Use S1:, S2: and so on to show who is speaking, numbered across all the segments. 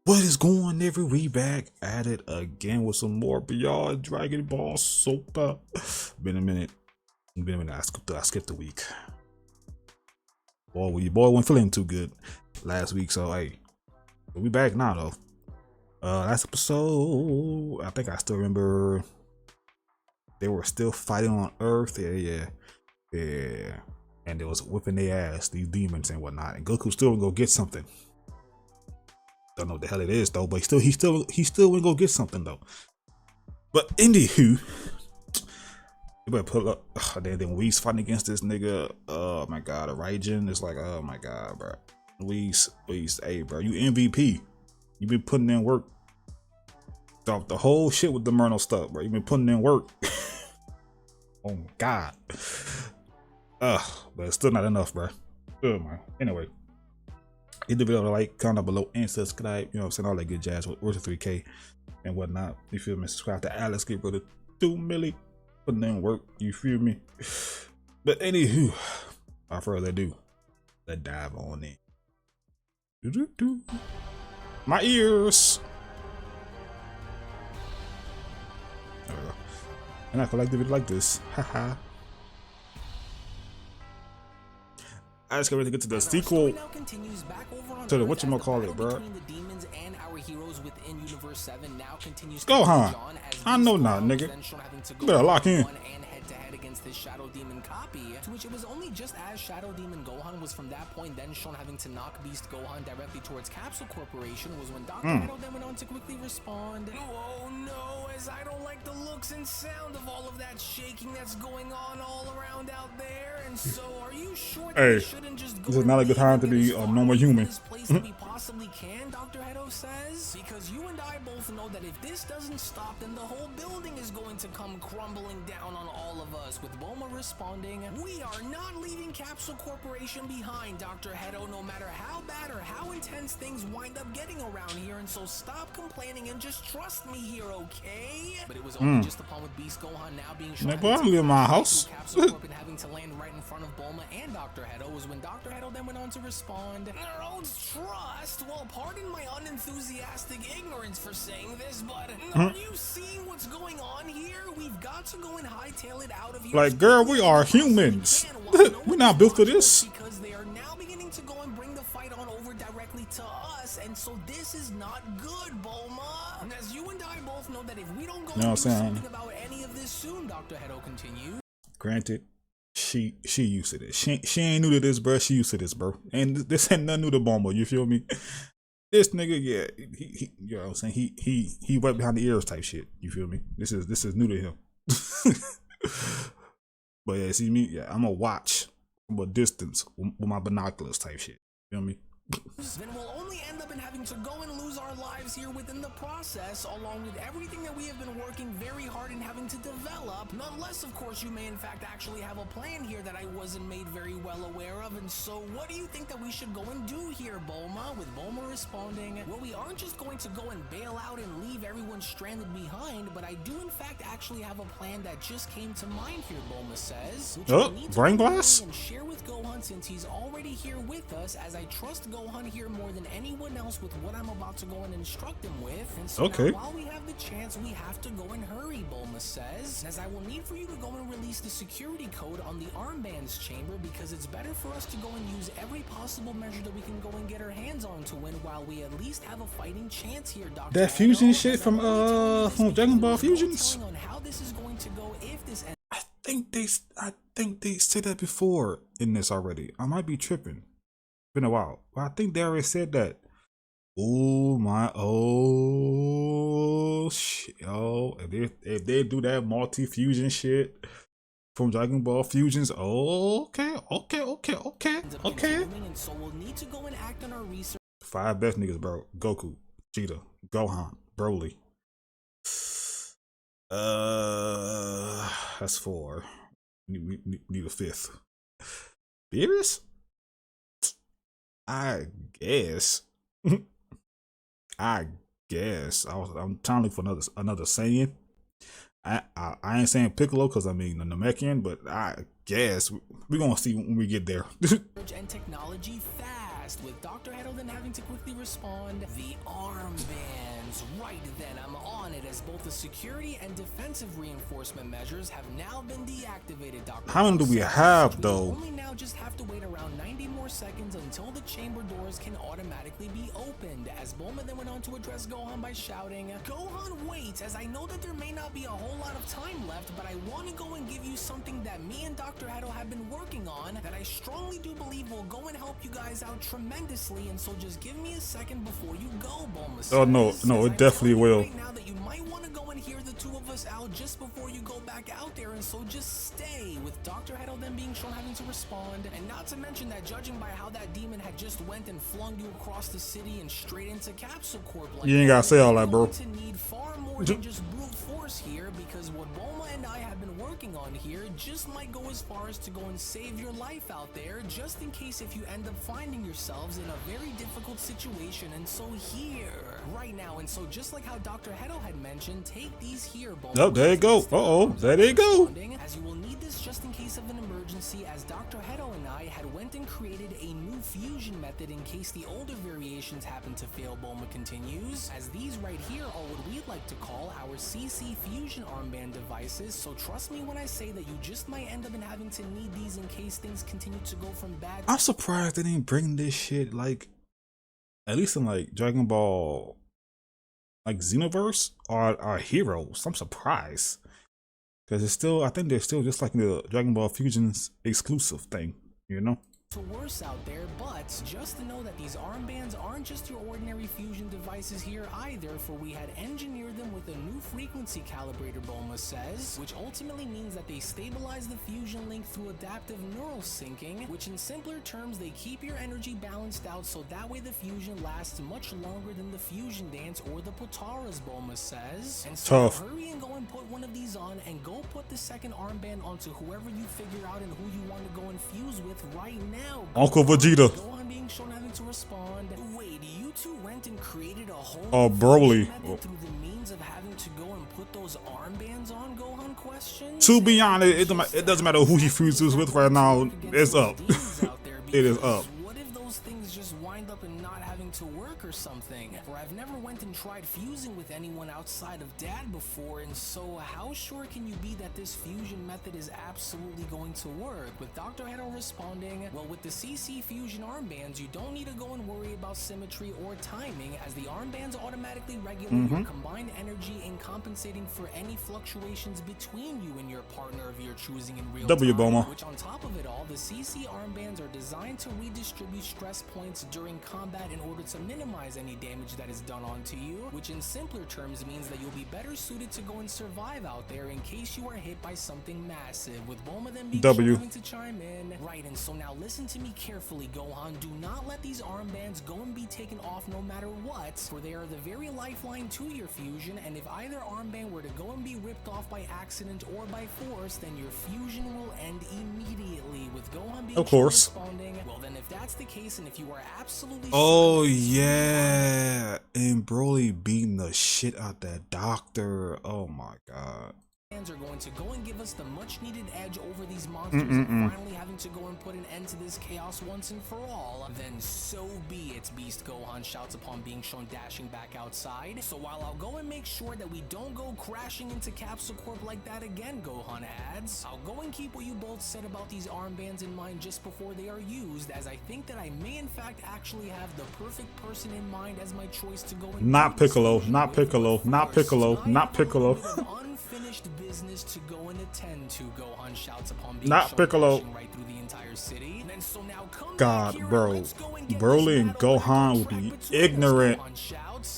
S1: What is going on? We back at it again with some more Beyond Dragon Ball Super. Been a minute. I skipped a week. Boy, wasn't feeling too good last week, so hey, we back now though. Last episode, I think I still remember they were still fighting on Earth. Yeah. And they was whipping their ass, these demons and whatnot. And Goku still gonna go get something. Don't know what the hell it is though, but he still went go get something though. But anywho, you better pull up. Then Whis fighting against this nigga. Oh my god, a Raijin. It's like, oh my god, bro. Whis, hey bro, you MVP. You been putting in work. The whole shit with the Merno stuff, bro. You been putting in work. Oh my god. But it's still not enough, bro. Oh man. Anyway. Hit the video to like, comment below, and subscribe. You know what I'm saying? All that good jazz with 3K and whatnot. You feel me? Subscribe to Alex, get rid of 2 milli. Putting in work. You feel me? But anywho, without further ado, let's dive on in. My ears. And I collect the video like this. Haha. I just can't wait to get to the sequel to the whatchamacallit, bro. Gohan, I know not, nigga. You better lock in.
S2: Against his Shadow Demon copy, to which it was only just as Shadow Demon Gohan was from that point then shown having to knock Beast Gohan directly towards Capsule Corporation was when Dr. Hedo then went on to quickly respond, "Oh no, as I don't like the looks and sound of all of that shaking that's going on all around out there, and so are you sure that we shouldn't just go?"
S1: This is not a good time to be a normal human.
S2: This place that we possibly can, Dr. Hedo says, because you and I both know that if this doesn't stop, then the whole building is going to come crumbling down on all of us. With Bulma responding, "We are not leaving Capsule Corporation behind, Dr. Hedo, no matter how bad or how intense things wind up getting around here, and so stop complaining and just trust me here, okay?" But it was only just upon with Beast Gohan now being shown
S1: I live in my house.
S2: Capsule Corp and having to land right in front of Bulma and Dr. Hedo was when Dr. Hedo then went on to respond, "Nerds trust? Well, pardon my unenthusiastic ignorance for saying this, but are you seeing what's going on here? We've got to go and hightail it out of here."
S1: Like, girl, we are humans. We're not built for this.
S2: Because they are now beginning to go and bring the fight on over directly to us, and so this is not good, Bulma. And as you and I both know that if we don't go and do something about any of this soon, Dr. Hedo continued.
S1: Granted, she used to this. She ain't new to this, bro. She used to this, bro. And this ain't nothing new to Bulma. You feel me? This nigga, yeah, he you know what I'm saying? He right behind the ears type shit. You feel me? This is new to him. But yeah, see me, yeah, I'm gonna watch from a distance with my binoculars type shit. You feel me?
S2: Then we'll only end up in having to go and lose our lives here within the process, along with everything that we have been working very hard in having to develop. Unless, of course, you may in fact actually have a plan here that I wasn't made very well aware of. And so what do you think that we should go and do here, Bulma? With Bulma responding, "Well, we aren't just going to go and bail out and leave everyone stranded behind, but I do in fact actually have a plan that just came to mind here," Bulma says.
S1: Oh, brain blast?
S2: And share with Gohan since he's already here with us, as I trust Gohan here more than anyone else with what I'm about to go and instruct him with. And so now, while we have the chance, we have to go and hurry, Bulma says, as I will need for you to go and release the security code on the armbands chamber, because it's better for us to go and use every possible measure that we can go and get our hands on to win while we at least have a fighting chance here, Dr.
S1: That fusion shit from Dragon Ball Fusions?
S2: On how this is going to go if this
S1: I think they said that before in this already. I might be tripping. Been a while, but I think they already said that. Shit, if they do that multi-fusion shit from Dragon Ball Fusions, okay.
S2: And so we'll need to go and act on our research.
S1: 5 best niggas, bro. Goku, Vegeta, Gohan, Broly. That's 4. Need a 5th. Beerus? I guess. I'm trying to look for another Saiyan. I ain't saying Piccolo because I mean the Namekian, but I guess we're gonna see when we get there.
S2: And technology fast. last, with Dr. Heddle then having to quickly respond, the armbands. Right then, I'm on it, as both the security and defensive reinforcement measures have now been deactivated, Dr.
S1: How many do we have, though?
S2: Only now just have to wait around 90 more seconds until the chamber doors can automatically be opened, as Bulma then went on to address Gohan by shouting, Gohan, wait, as I know that there may not be a whole lot of time left, but I want to go and give you something that me and Dr. Heddle have been working on that I strongly do believe will go and help you guys out tremendously, and so just give me a second before you go, Bulma says.
S1: Oh no, it definitely will.
S2: Right now that you might want to go and hear the two of us out just before you go back out there, and so just stay, with Dr. Heddle then being shown having to respond, and not to mention that judging by how that demon had just went and flung you across the city and straight into Capsule Corp, like
S1: you ain't gotta say all that, bro.
S2: To need far more than just brute force here, because what Bulma and I have been working on here just might go as far as to go and save your life out there, just in case if you end up finding yourselves in a very difficult situation. And so here, right now, and so just like how Dr. Heddle had mentioned, take these here, Bulma.
S1: Oh, there you go. There you go.
S2: As you will need this just in case of an emergency, as Dr. Heddle and I had went and created a new fusion method in case the older variations happen to fail, Bulma continues, as these right here are what we'd like to call our CC fusion armband devices, so trust me when I say that you just might end up in having to need these in case things continue to go from bad.
S1: I'm surprised they didn't bring this shit, like, at least in like Dragon Ball, like Xenoverse or Heroes. I'm surprised, because it's still, I think they're still just like the Dragon Ball Fusion's exclusive thing, you know.
S2: To worse out there, but just to know that these armbands aren't just your ordinary fusion devices here either, for we had engineered them with a new frequency calibrator, Bulma says, which ultimately means that they stabilize the fusion link through adaptive neural syncing, which in simpler terms, they keep your energy balanced out so that way the fusion lasts much longer than the fusion dance or the Potaras, Bulma says. And so hurry and go and put one of these on, and go put the second armband onto whoever you figure out and who you want to go and fuse with right now.
S1: Uncle Vegeta.
S2: Gohan being shown having to respond. Wait, you two went and created a whole
S1: Broly.
S2: through the means of having to go and put those armbands on, Gohan questions?
S1: To be honest, it doesn't matter who he fuses with right now. It's up. It is up.
S2: What if those things just wind up and not having to work or something? For I've never went and tried fusing with anyone outside of Dad before, and so how sure can you be that this fusion method is absolutely going to work? With Dr. Heddle responding, well, with the CC fusion armbands, you don't need to go and worry about symmetry or timing, as the armbands automatically regulate your combined energy and compensating for any fluctuations between you and your partner of your choosing in real time.
S1: Bulma.
S2: Which on top of it all, the CC armbands are designed to redistribute stress points during combat in order to minimize any damage that is done onto you, which in simpler terms means that you'll be better suited to go and survive out there in case you are hit by something massive, with Bulma then being having to chime in. Right, and so now listen to me carefully, Gohan. Do not let these armbands go and be taken off no matter what, for they are the very lifeline to your fusion, and if either armband were to go and be ripped off by accident or by force, then your fusion will end immediately, with Gohan being responding, well then if that's the case, and if you are absolutely
S1: yeah, and Broly beating the shit out that doctor. Oh my god.
S2: Are going to go and give us the much needed edge over these monsters and finally having to go and put an end to this chaos once and for all, then so be it, Beast Gohan shouts upon being shown dashing back outside. So while I'll go and make sure that we don't go crashing into Capsule Corp like that again, Gohan adds, I'll go and keep what you both said about these armbands in mind just before they are used, as I think that I may in fact actually have the perfect person in mind as my choice to go and
S1: not Piccolo, not Piccolo, not Piccolo, not Piccolo.
S2: Unfinished business to go and attend to, Gohan shouts upon being
S1: not Piccolo.
S2: Right through the entire city. And so now come
S1: God, bro, Broly and Gohan would be ignorant.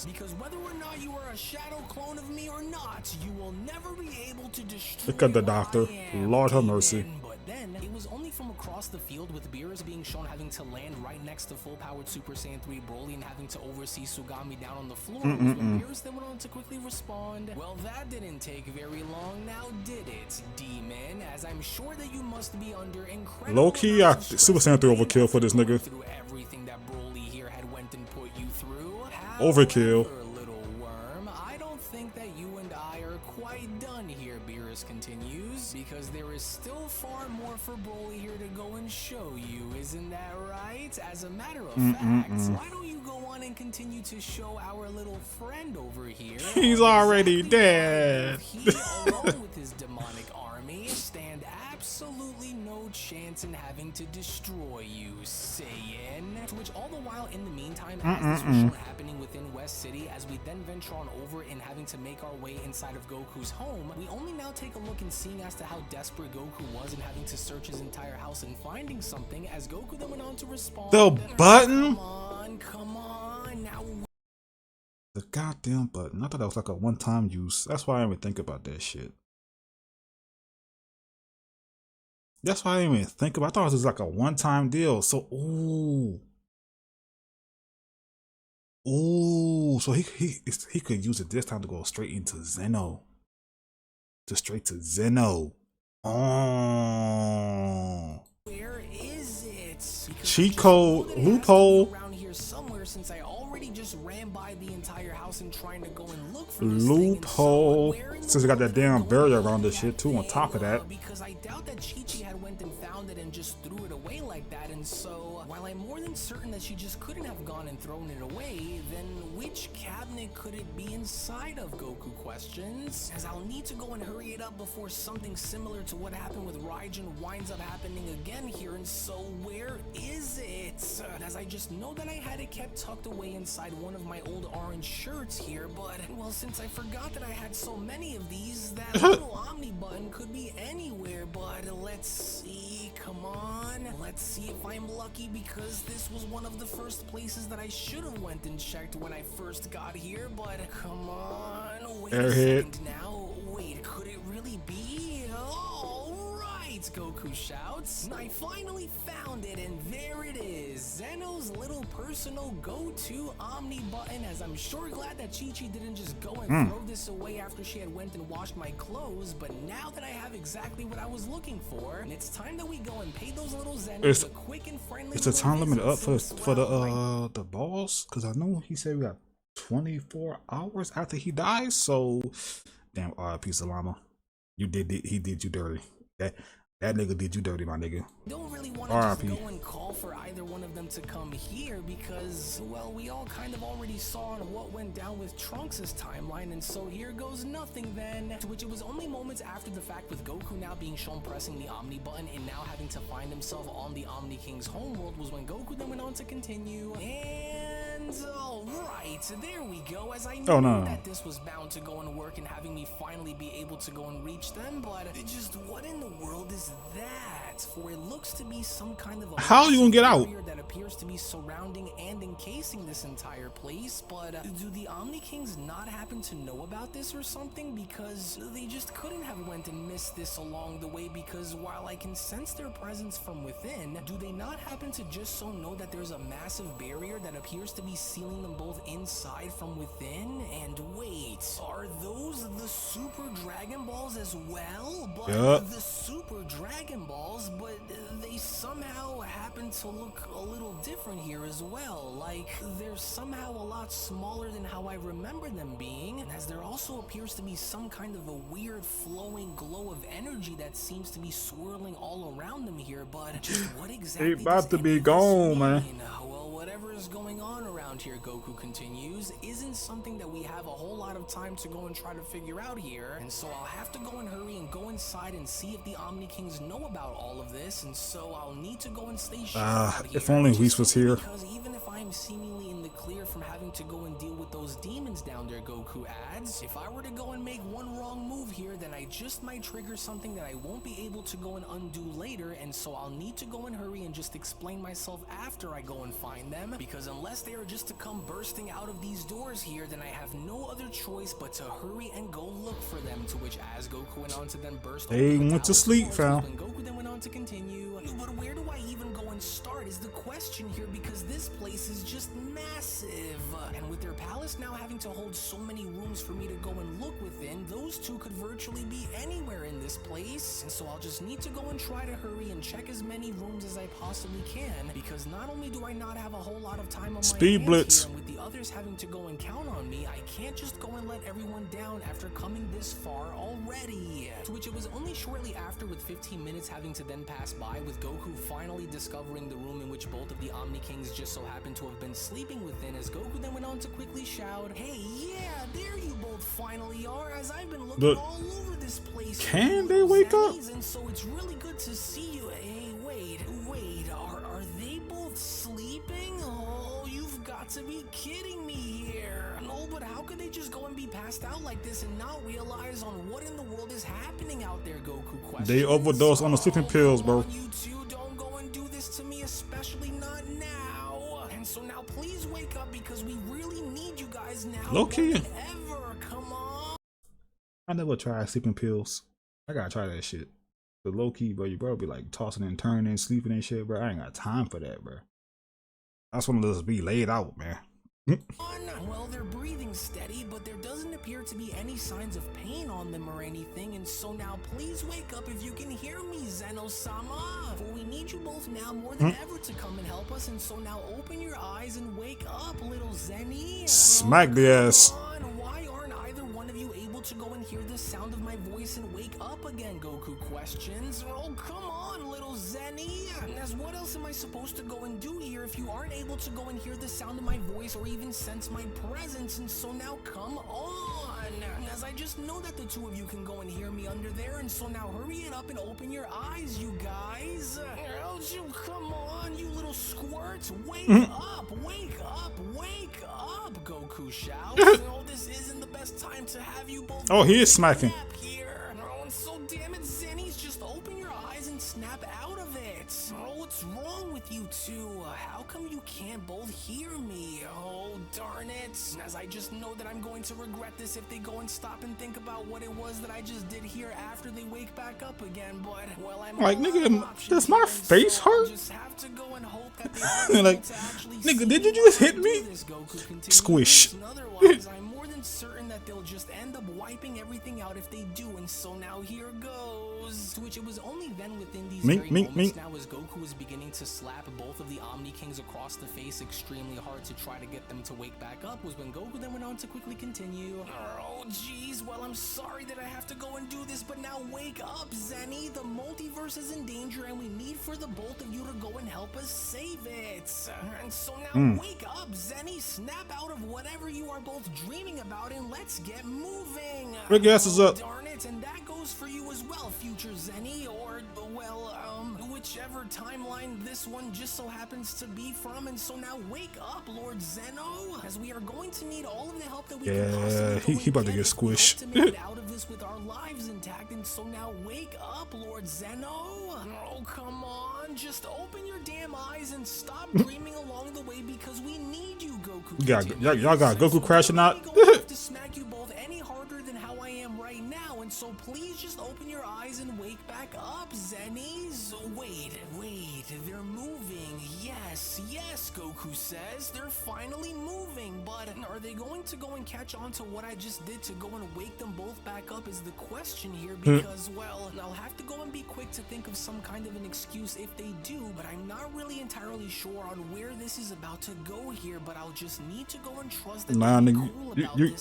S2: Because whether or not you are a shadow clone of me or not, you will never be able to destroy.
S1: Look at the doctor. Lord have mercy.
S2: But then it was only from across the field, with Beerus being shown having to land right next to full-powered Super Saiyan 3 Broly and having to oversee Sugami down on the floor. When Beerus then went on to quickly respond, well, that didn't take very long, now did it, Demon? As I'm sure that you must be under incredible
S1: low-key, Super Saiyan 3 overkill for this nigga.
S2: Through everything that Broly here had went and put you through.
S1: Overkill.
S2: Little worm, I don't think that you and I are quite done here, Beerus continues, because there is still far more for Broly here to go and show you, isn't that right? As a matter of fact, why don't you go on and continue to show our little friend over here?
S1: He's already dead.
S2: He, along with his demonic army, stand absolutely no chance in having to destroy you, Saiyan. To which all the while, in the meantime, as this was shown happening within West City, as we then venture on over and having to make our way inside of Goku's home, we only now take a look and seeing as to how desperate Goku was in having to search his entire house and finding something, as Goku then went on to respond,
S1: The button?
S2: Come on, now.
S1: The goddamn button. I thought that was like a one-time use. That's why I didn't even think about that shit. That's why I didn't even think about it. I thought it was like a one-time deal. So, so he could use it this time to go straight into Zeno. Straight to Zeno. Oh.
S2: Where is it?
S1: Cheat code loophole.
S2: Around here somewhere, since I already just ran by the entire house and trying to go and look for this
S1: Loophole.
S2: thing.
S1: Since we got that damn barrier around this shit too. On top of that.
S2: Because I doubt that Chi-Chi had went and found it and just threw it away like that. And so, while I'm more than certain that she just couldn't have gone and thrown it away, then which cabinet could it be inside of? Goku questions. As I'll need to go and hurry it up before something similar to what happened with Raijin winds up happening again here. And so, where is it? As I just know that I had it kept tucked away inside one of my old orange shirts here, but, well, since I forgot that I had so many of these, that little Omni button could be anywhere, but let's see, come on, let's see if I'm lucky, because this was one of the first places that I should have went and checked when I first got here, but come on, wait a second now, wait, could it really be? All right, Goku shouts, I finally found it, and there it is, Zeno's little personal go-to Omni button, as I'm sure glad that Chi-Chi didn't just go and throw this away after she had went and washed my clothes, but now that I have exactly what I was looking for, and it's time that we go and pay those little Zenos a quick and friendly.
S1: It's a time limit up for the boss, because I know he said we got 24 hours after he dies. So, damn, RIP Salama, he did you dirty. That nigga did you dirty, my nigga.
S2: Don't really want to just go and call for either one of them to come here because, well, we all kind of already saw on what went down with Trunks' timeline, and so here goes nothing then. To which it was only moments after the fact, with Goku now being shown pressing the Omni button and now having to find himself on the Omni King's homeworld, was when Goku then went on to continue. And alright, there we go, as I knew that this was bound to go and work and having me finally be able to go and reach them, but just what in the world is that? For it looks to be some kind of a
S1: how you gonna get out
S2: that appears to be surrounding and encasing this entire place, but do the Omni Kings not happen to know about this or something? Because they just couldn't have went and missed this along the way, because while I can sense their presence from within, do they not happen to just so know that there's a massive barrier that appears to be sealing them both inside from within? And wait, are those the Super Dragon Balls as well? But the Super Dragon Balls, but they somehow happen to look a little different here as well. Like, they're somehow a lot smaller than how I remember them being, and as there also appears to be some kind of a weird flowing glow of energy that seems to be swirling all around them here, but just what exactly
S1: they about to be gone, man.
S2: Well, whatever is going on around here, Goku continues, isn't something that we have a whole lot of time to go and try to figure out here, and so I'll have to go and hurry and go inside and see if the Omni Kings know about all of this, and so I'll need to go and stay sharp.
S1: If only Whis was here.
S2: Because even if I'm seemingly in the clear from having to go and deal with those demons down there, Goku adds, if I were to go and make one wrong move here, then I just might trigger something that I won't be able to go and undo later, and so I'll need to go and hurry and just explain myself after I go and find them, because unless they are just to come bursting out of these doors here, then I have no other choice but to hurry and go look for them. To which, as Goku went on to then burst,
S1: they went to sleep, fam.
S2: Goku then went on to continue, but where do I even go and start is the question here, because this place is just massive, and with their palace now having to hold so many rooms for me to go and look within, those two could virtually be anywhere in this place, and so I'll just need to go and try to hurry and check as many rooms as I possibly can, because not only do I not have a whole lot of time on my hands,
S1: blitz.
S2: Here, and with the others having to go and count on me, I can't just go and let everyone down after coming this far already. To which it was only shortly after, with 15 minutes having to then pass by, with Goku finally discovering the room in which both of the Omni Kings just so happened to have been sleeping within, as Goku then went on to quickly shout, "Hey, yeah, there you both finally are, as I've been looking all over this place."
S1: Can they wake up?
S2: And so it's really good to see you. Hey, wait, are they both sleeping? Oh, you've got to be kidding me here. No, but how could they just go and be passed out like this and not realize on what in the world is happening out there, Goku questions.
S1: They overdose on the sleeping pills, bro.
S2: You two don't go and do this to me, especially not now. And so now please wake up, because we really need you guys now.
S1: Low key.
S2: Ever, come on.
S1: I never tried sleeping pills. I gotta try that shit. The low key, bro, you bro be like tossing and turning, sleeping and shit, bro. I ain't got time for that, bro. I just want to just be laid out, man.
S2: Well, they're breathing steady, but there doesn't appear to be any signs of pain on them or anything, and so now please wake up if you can hear me, Zeno-sama. For we need you both now more than ever to come and help us, and so now open your eyes and wake up, little Zenny.
S1: Smack the ass.
S2: Why aren't either one of you able to go and hear the sound of my voice and wake up again, Goku questions. Oh, come on, little Zenny. As what else am I supposed to go and do here if you aren't able to go and hear the sound of my voice or even sense my presence? And so now come on. As I just know that the two of you can go and hear me under there, and so now hurry it up and open your eyes, you guys. Oh, come on, you little squirts. Wake up, wake up, wake up, Goku shouts. Oh, this isn't the best time to have you both.
S1: Oh, he is smacking.
S2: Here. Oh, and so damn it, Zennies, just open your eyes and snap out of it. Oh, what's wrong with you two? How come you can't both hear me? Oh, darn it. As I just know that I'm going to regret this if they go and stop and think about what it was that I just did here after they wake back up again. But, well, I'm
S1: like, nigga, does my face hurt?
S2: Just have to go and hope that they
S1: like, nigga, did you just hit me? Squish.
S2: Otherwise, I'm more than certain that they'll just end up wiping everything out if they do, and so now here goes. To which it was only then within these very moments now, as Goku was beginning to slap both of the Omni Kings across the face extremely hard to try to get them to wake back up, was when Goku then went on to quickly continue. Oh jeez, well, I'm sorry that I have to go and do this, but now wake up, Zenny. The multiverse is in danger, and we need for the both of you to go and help us save it. And so now wake up, Zenny. Snap out of whatever you are both dreaming about, and let's get moving.
S1: Rick ass is up.
S2: Darn it, and that goes for you as well, future Zenny, or, well, whichever timeline this one just so happens to be from. And so now wake up, Lord Zeno, as we are going to need all of the help that we can possibly
S1: he about to get squished.
S2: to make it out of this with our lives intact. And so now wake up, Lord Zeno. Oh, come on, just open your damn eyes and stop dreaming along the way, because we need you, Goku.
S1: Y'all got Goku crashing out.
S2: To smack you both any harder than how I am right now, and so please just open your eyes and wake back up, Zennies. Wait, they're moving. Yes, Goku says they're finally moving, but are they going to go and catch on to what I just did to go and wake them both back up is the question here, because, well, I'll have to go and be quick to think of some kind of an excuse if they do, but I'm not really entirely sure on where this is about to go here, but I'll just need to go and trust that
S1: nah, nigga,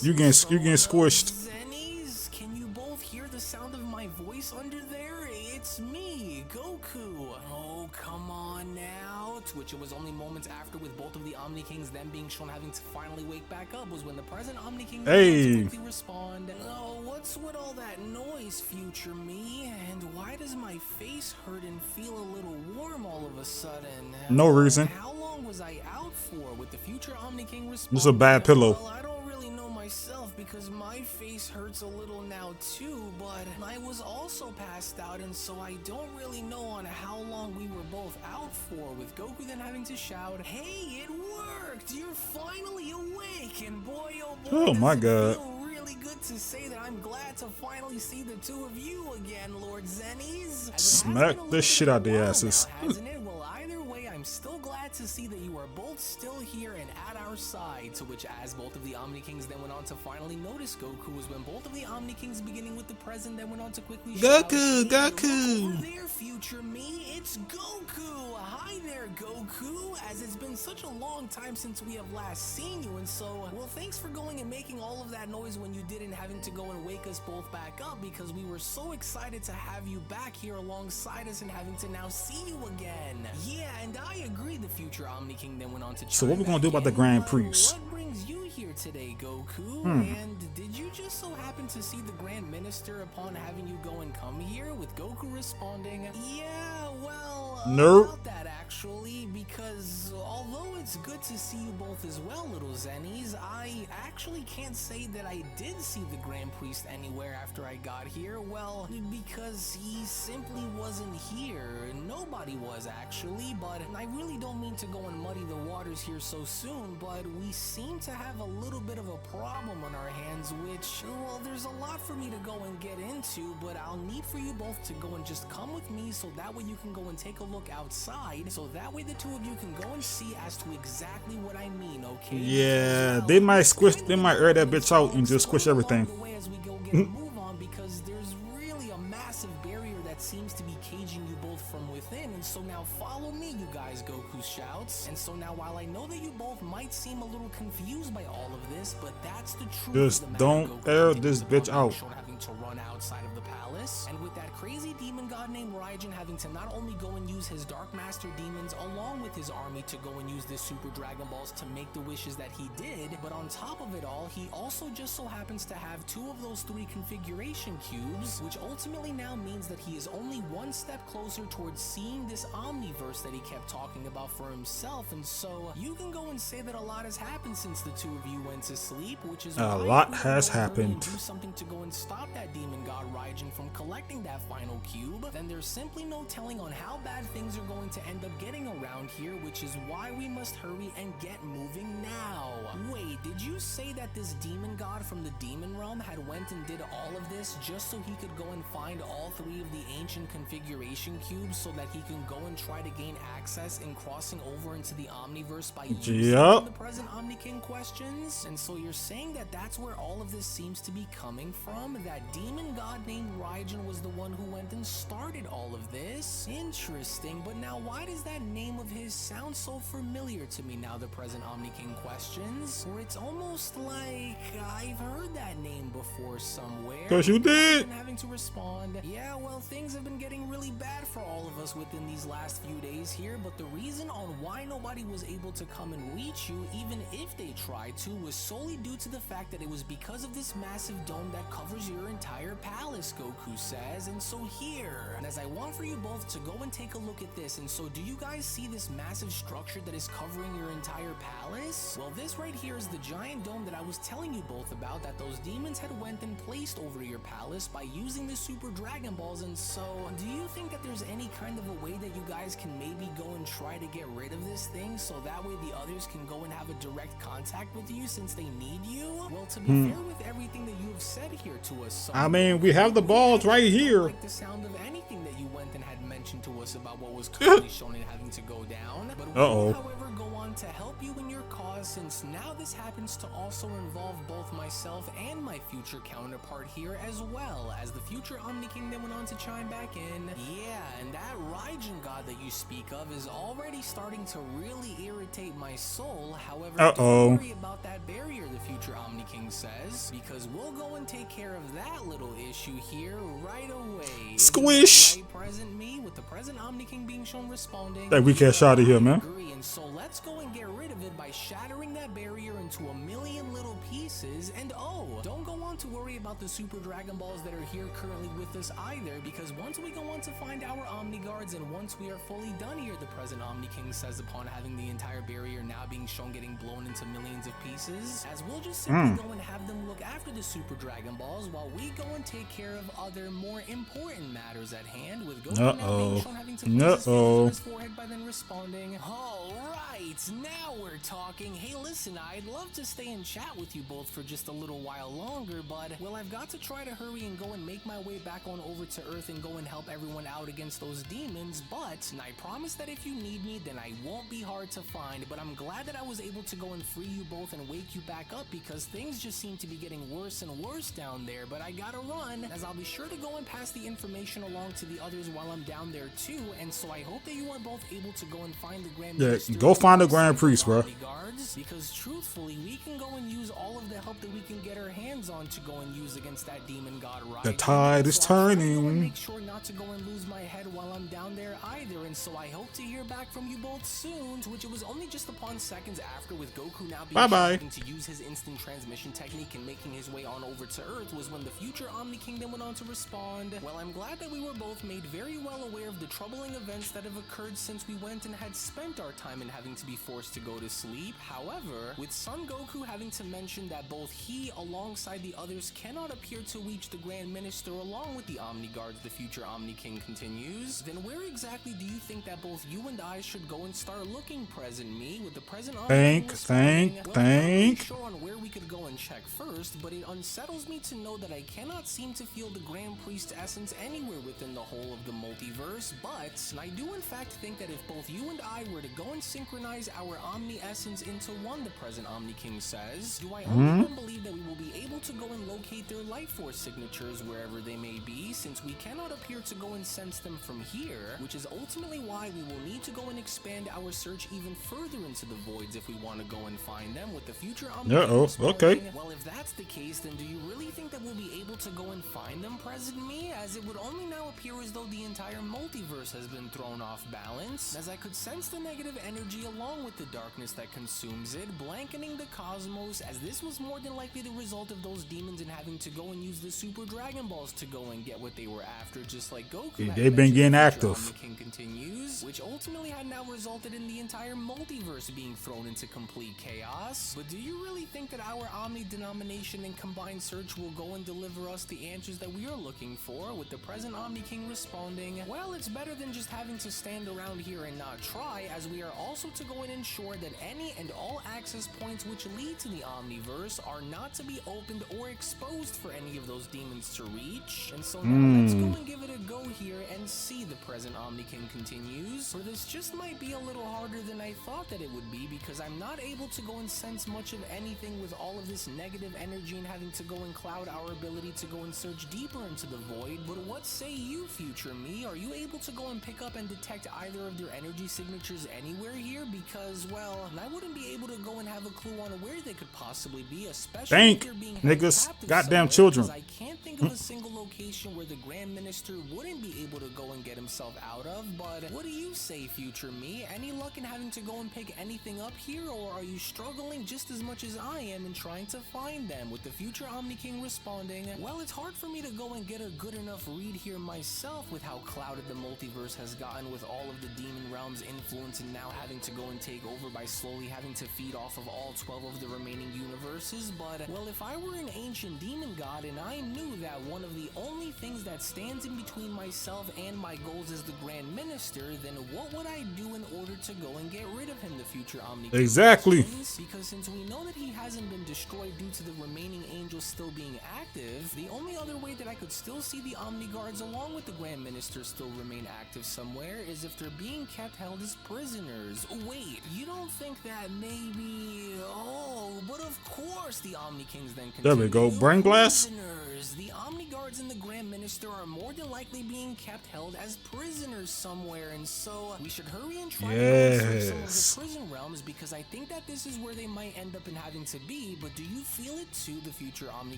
S1: you getting squished.
S2: Zennies, can you both hear the sound of my voice under there? It's me, Goku. Oh, come on now. To which it was only moments after, with both of the Omni Kings then being shown having to finally wake back up, was when the present Omni King quickly respond. Oh, what's with all that noise, future me? And why does my face hurt and feel a little warm all of a sudden?
S1: No reason.
S2: How long was I out for? With the future Omni King respond.
S1: This is a bad pillow.
S2: Well, I don't really know myself, because my face hurts a little now too, but I was also passed out, and so I don't really know on how long we were both out for, with Goku then having to shout, "Hey, it worked! You're finally awake!" And boy, oh boy,
S1: oh my God.
S2: Really good to say that I'm glad to finally see the two of you again, Lord Zennies.
S1: Smack the shit out the asses.
S2: Hasn't it? Well, either way, I'm still glad to see that you are both still here and at our side. To which, as both of the Omni Kings then went on to finally notice Goku, was when both of the Omni Kings, beginning with the present, then went on to quickly shout,
S1: Goku,
S2: "Hey,
S1: Goku!"
S2: look over there, future me, it's Goku! Hi there, Goku! As it's been such a long time since we have last seen you, and so, well, thanks for going and making all of that noise when you did and having to go and wake us both back up, because we were so excited to have you back here alongside us and having to now see you again. Yeah, and I agree, the future Omni King then went on to
S1: So what we gonna do about the Grand Priest?
S2: What brings you here today, Goku? And did you just so happen to see the Grand Minister upon having you go and come here, with Goku responding, yeah, well,
S1: Nope.
S2: about that actually, because although it's good to see you both as well, little Zennies, I actually can't say that I did see the Grand Priest anywhere after I got here. Well, because he simply wasn't here. Nobody was actually, but I really don't mean to go and muddy the waters here so soon, but we seem to have a little bit of a problem on our hands, which, well, there's a lot for me to go and get into, but I'll need for you both to go and just come with me so that way you can go and take a look outside, so that way the two of you can go and see as to exactly what I mean, okay?
S1: Yeah, they might air that bitch out and just squish everything.
S2: As we go get a move on, because there's really a massive barrier that seems to be caging you both from within, and so now follow me, you guys, Goku shouts. And so now, while I know that you both might seem a little confused by all of this, but that's the truth.
S1: Just don't air this bitch out.
S2: Having to run outside of the palace, and with that crazy demon god named Raijin having to not only go and use his Dark Master demons along with his army to go and use the Super Dragon Balls to make the wishes that he did, but on top of it all, he also just so happens to have 2 of those 3 configuration cubes, which ultimately now means that he is only one step closer towards seeing this Omniverse that he kept talking about for himself. And so you can go and say that a lot has happened since the 2 of you went to sleep, which is
S1: A lot has happened.
S2: Do something to go and stop that demon god Raijin from collecting that final cube, then there's simply no telling on how bad things are going to end up getting around here, which is why we must hurry and get moving now. Wait, did you say that this demon god from the demon realm had went and did all of this just so he could go and find all 3 of the ancient configuration cubes so that he can go and try to gain access in crossing over into the Omniverse by using the present Omni King questions? And so you're saying that that's where all of this seems to be coming from? That demon god named Raijin was the one who went and started all of this? Interesting, but now why does that name of his sound so familiar to me now, the present Omni King questions? Where it's almost like I've heard that name before somewhere.
S1: Cause you did.
S2: Having to respond, yeah, well, things have been getting really bad for all of us within these last few days here, but the reason on why nobody was able to come and reach you, even if they tried to, was solely due to the fact that it was because of this massive dome that covers your entire palace, Goku says. And so here, and as I want for you both to go and take a look at this, and so do you guys see this massive structure that is covering your entire palace? Well, this right here is the giant dome that I was telling you both about, that those demons had went and placed over your palace by using the Super Dragon Balls. And so, do you think that there's any kind of a way that you guys can maybe go and try to get rid of this thing, so that way the others can go and have a direct contact with you since they need you? Well, to be fair with everything that you have said here to us, so
S1: I mean, we have the balls right here.
S2: like the sound of anything that you went and had mentioned to us about what was currently shown and having to go down. But we will, however, go on to help you in your cause, since now this happens to also involve both myself and my future counterpart here, as well as the future Omni King that went on to chime back in. Yeah, and that Raijin god that you speak of is already starting to really irritate my soul. However, don't worry about that barrier, the future Omni King says, because we'll go and take care of that little issue here right away.
S1: Squish!
S2: Right, present me, with the present Omni King being shown responding.
S1: That weak ass shot of here, man.
S2: And so let's go and get rid of it by shattering that barrier into a million little pieces. And oh, don't go on to worry about the Super Dragon Balls that are here currently with us either, because once we go on to find our Omni Guards, and once we are fully done here, the present Omni King says, upon having the entire barrier now being shown getting blown into millions of pieces, as we'll just simply go and have them look after the Super Dragon Balls while we go and take care of other more important matters at hand, with Goku now being shown having to place his fingers on his forehead by then responding, "Alright, now we're talking. Hey listen, I'd love to stay and chat with you both for just a little while longer, but, well, I've got to try to hurry and go and make my way back on over to Earth and go and help everyone out against those demons, but I promise that if you need me, then I won't be hard to find, but I'm glad that I was able to go and free you both and wake you back up because things just seem to be getting worse and worse down there, but I gotta run, as I'll be sure to go and pass the information along to the others while I'm down there too, and so I hope that you are both able to go and find the Grand Minister.
S1: Go find the Grand Priest, bro.
S2: Guards, because truthfully, we can go and use all of the help that we can get our hands on to go and use against that demon god, right?
S1: The tide is turning.
S2: Make sure not to go and lose my head while I'm down there either, and so I hope to hear back from you both soon, to which it was only just upon seconds after, with Goku now being having to use his instant transmission technique and making his way on over to Earth, was when the future Omni Kingdom went on to respond. Well, I'm glad that we were both made very well aware of the troubling events that have occurred since we went and had spent our time in having to be forced to go to sleep. However, with Son Goku having to mention that both he, alongside the others, cannot appear to reach the Grand Minister along with the Omni Guards, the future Omni King continues, then where exactly do you think that both you and I should go and start looking, present me, with the present Omni King
S1: think.
S2: I'm not sure on where we could go and check first, but it unsettles me to know that I cannot seem to feel the Grand Priest essence anywhere within the whole of the multiverse, but I do in fact think that if both you and I were to go and synchronize our Omni essence into one, the present Omni King says, do I only believe that we will be able to go and locate their life force signatures wherever they may be, since we cannot appear to go and sense them from here, which is ultimately why we will need to go and expand our search even further into the voids if we want to go and find them, with the future Omni King
S1: okay.
S2: Well, if that's the case, then do you really think that we'll be able to go and find them, present me, as it would only now appear as though the entire multiverse has been thrown off balance, as I could sense the negative energy along with the darkness that consumes it, blanketing the cosmos, as this was more than likely the result of those demons and having to go and use the Super Dragon Balls to go and get what they were after, just like Goku.
S1: They've been getting active.
S2: Omni King continues, which ultimately had now resulted in the entire multiverse being thrown into complete chaos. But do you really think that our Omni denomination and combined search will go and deliver us the answers that we are looking for, with the present Omni King responding, well, it's better than just having to stand around here and not try, as we are also to go and ensure that any and all access points which lead to the Omniverse are not to be opened or exposed for any of those demons to reach. And so now let's go and give it a go here and see, the present Omni King continues, for this just might be a little harder than I thought that it would be, because I'm not able to go and sense much of anything with all of this negative energy and having to go and cloud our ability to go and search deeper into the void. But what say you, future me? Are you able to go and pick up and detect either of their energy signatures anywhere here? Because, well, I wouldn't be able to go and have a clue on where they could possibly be, especially if they're being
S1: niggas,
S2: captive
S1: goddamn
S2: somewhere,
S1: children.
S2: I can't think of a single location where the Grand Minister wouldn't be able to go and get himself out of. But what do you say, future me? Any luck in having to go and pick anything up here, or are you struggling just as much as I am in trying to find them? With the future Omni King responding, well, it's hard for me to go and get a good enough read here myself with how clouded the multiverse has gotten with all of the demon realm's influence, and now having to go and take over by slowly having to feed off of all 12 of the remaining universes. But, well, if I were an ancient demon god and I knew that one of the only things that stands in between myself and my goals is the Grand Minister, then what would I do in order to go and get rid of him, the future Omni King?
S1: Exactly.
S2: Because since we know that he hasn't been destroyed due to the remaining angels still being active, the only other way that I could still see the Omni Guards along with the Grand Minister still remain active somewhere is if they're being kept held as prisoners. Wait, you don't think that maybe... Oh, but of course the Omni Kings then continue.
S1: There we go, brain blast.
S2: Prisoners. The Omni Guards and the Grand Minister are more than likely being kept held as prisoners somewhere, and so we should hurry and try to search some of the prison realms, because I think that this is where they might end up in having to be. But do you feel it too, the future Omni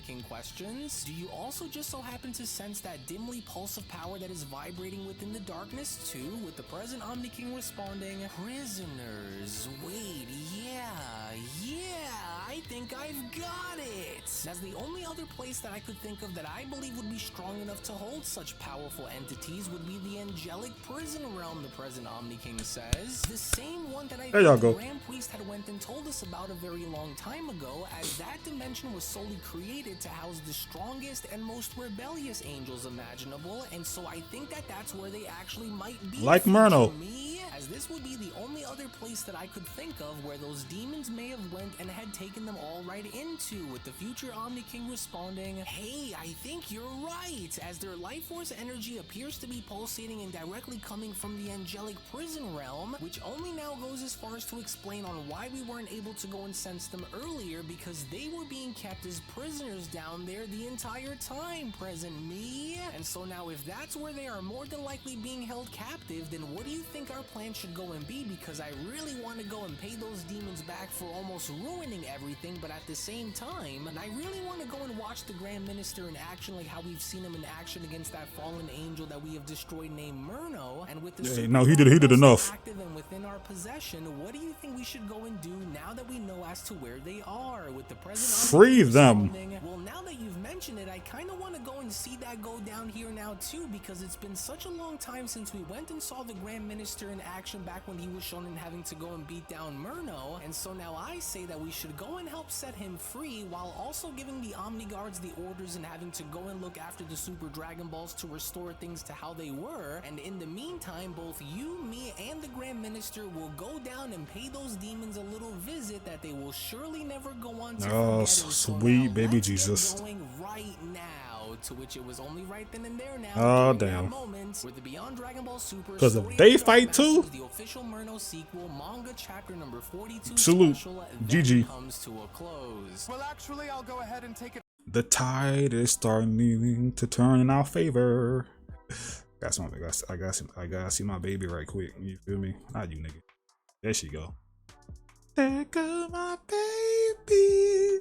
S2: King questions? Do you also just so happen to sense that dimly pulse of power that is vibrating within the darkness too, with the present Omni King responding, prisoners, wait, yeah, I think I've got it! As the only other place that I could think of that I believe would be strong enough to hold such powerful entities would be the angelic prison realm, the present Omni King says. The same one that I
S1: There y'all
S2: think
S1: go.
S2: the Grand Priest had went and told us about a very long time ago, as that dimension was solely created to house the strongest and most rebellious angels imaginable, and so I think that that's where they actually might be.
S1: Like Merno.
S2: Me, as this would be the only other place that I could think of where those demons may have went and had taken them all right into, with the future Omni King responding, hey, I think you're right, as their life force energy appears to be pulsating and directly coming from the angelic prison realm, which only now goes as far as to explain on why we weren't able to go and sense them earlier, because they were being kept as prisoners down there the entire time, present me. And so now if that's where they are more than likely being held captive, then what do you think our plan should go and be? Because I really want to go and pay those demons back for almost ruining everything, but at the same time, I really want to go and watch the Grand Minister in action, like how we've seen him in action against that fallen angel that we have destroyed named Merno. And with the
S1: No, he did enough.
S2: active and within our possession, what do you think we should go and do now that we know as to where they are? With the present
S1: Free them.
S2: Well, now that you've mentioned it, I kind of want to go and see that go down here now too, because it's been such a long time since we went and saw the Grand Minister in action back when he was shown in having to go and beat down Merno. And so now I say that we should go and help set him free, while also giving the Omni Guards the orders and having to go and look after the Super Dragon Balls to restore things to how they were. And in the meantime, both you, me, and the Grand Minister will go down and pay those demons a little visit that they will surely never go on to
S1: Oh,
S2: forget.
S1: so
S2: So
S1: sweet,
S2: now
S1: baby
S2: let's get
S1: Jesus.
S2: going right now, to which it was only right then and there now.
S1: Oh,
S2: during that
S1: damn.
S2: moment where the Beyond Dragon Ball Super
S1: 'Cause if
S2: Story
S1: they
S2: of the Dark
S1: fight too?
S2: Masters, the official Merno sequel, manga chapter number 42
S1: Salute.
S2: special,
S1: GG.
S2: then comes to a close.
S3: Well, actually, I'll go ahead and take it.
S1: The tide is starting to turn in our favor. I gotta see my baby right quick. You feel me? Not you, nigga. There she go. There go my baby.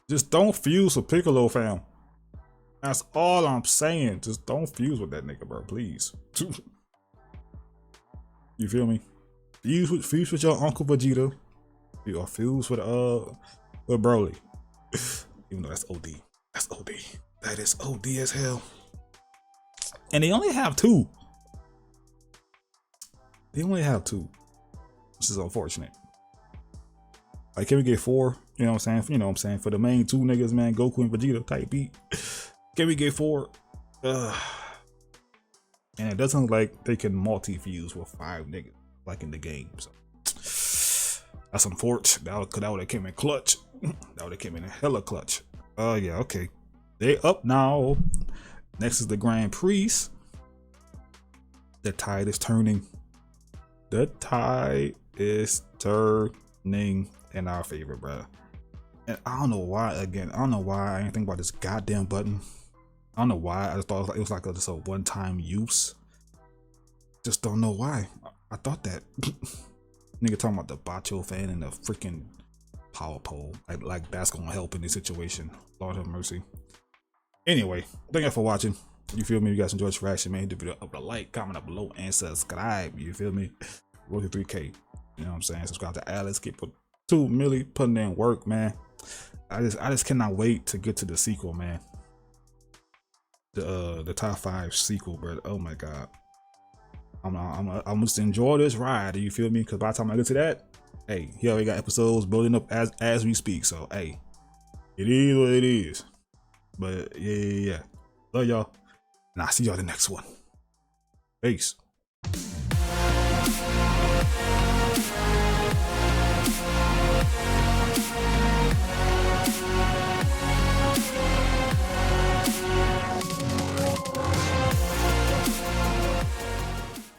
S1: Just don't fuse with Piccolo, fam. That's all I'm saying. Just don't fuse with that nigga, bro. Please. You feel me? Fuse with your Uncle Vegeta. Or fuse with Broly. Even though that's OD. That's OD. That is OD as hell. And they only have two. They only have two. Which is unfortunate. Like, can we get four? You know what I'm saying? You know what I'm saying? For the main two niggas, man, Goku and Vegeta type beat. Can we get four? And it doesn't look like they can multi-fuse with 5 niggas like in the game. So that's unfortunate. That would have came in clutch. That would have came in hella clutch. Yeah, okay. They up now. Next is the Grand Priest. The tide is turning. The tide is turning in our favor, bro. And I don't know why. Again, I don't know why I didn't think about this goddamn button. I don't know why. I just thought it was like just a one-time use. Just don't know why. I thought that. Nigga talking about the Bacho fan and the freaking power pole. Like that's gonna help in this situation. Lord have mercy. Anyway, thank you for watching. You feel me? You guys enjoyed this reaction, man. Hit the video up, a like, comment up below, and subscribe. You feel me? Road to 3K. You know what I'm saying? Subscribe to Alice. Get put 2 million putting in work, man. I just cannot wait to get to the sequel, man. The top 5 sequel, bro. Oh my god. I'm just enjoy this ride. You feel me? Because by the time I get to that, hey, he already got episodes building up as we speak. So hey, it is what it is. But yeah. Love y'all. And I'll see y'all the next one. Peace.